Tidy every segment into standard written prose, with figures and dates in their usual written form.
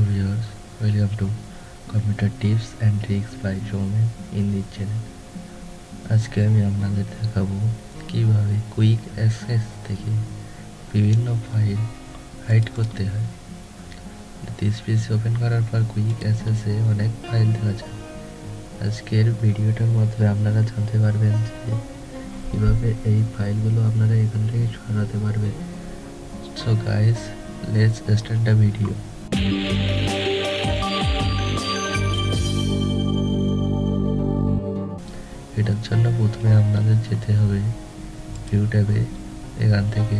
viewers, welcome to Computer Tips and Tricks by Showman in this channel. আজকে আমি আপনাদের দেখাবো কিভাবে কুইক অ্যাক্সেস থেকে বিভিন্ন ফাইল হাইড করতে হয়। দিস পিসি ওপেন করার পর কুইক অ্যাক্সেসে অনেক ফাইল দেখা যায়। আজকের ভিডিওটার মাধ্যমে আপনারা জানতে পারবেন যে কীভাবে এই ফাইলগুলো আপনারা এখান থেকে সরাতে পারবেন। So guys, let's start the video. এটার জন্য প্রথমে আপনাদের যেতে হবে ভিউ ট্যাবে। এখান থেকে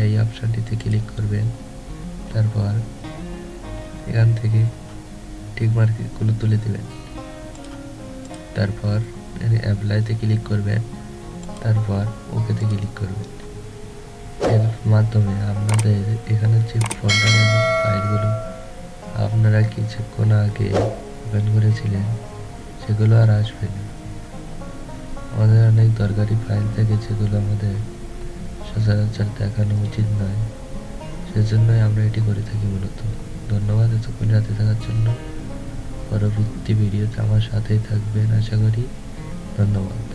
এই অপশানটিতে ক্লিক করবেন। তারপর এখান থেকে টিক মার্কগুলো তুলে দেবেন। তারপর অ্যাপ্লাইতে ক্লিক করবেন। তারপর ওকেতে ক্লিক করবেন। এর মাধ্যমে আপনাদের এখানে যে ফোল্ডার এবং ফাইলগুলো আপনারা কিছুক্ষণ আগে ওপেন করেছিলেন সেগুলো আর আসবে না। আমাদের অনেক দরকারি ফাইল থাকে যেগুলো আমাদের সচরাচর দেখানো উচিত নয়, সেজন্যই আমরা এটি করে থাকি মূলত। ধন্যবাদ এতক্ষণ সাথে থাকার জন্য। পরবর্তী ভিডিওতে আমার সাথেই থাকবেন আশা করি। ধন্যবাদ।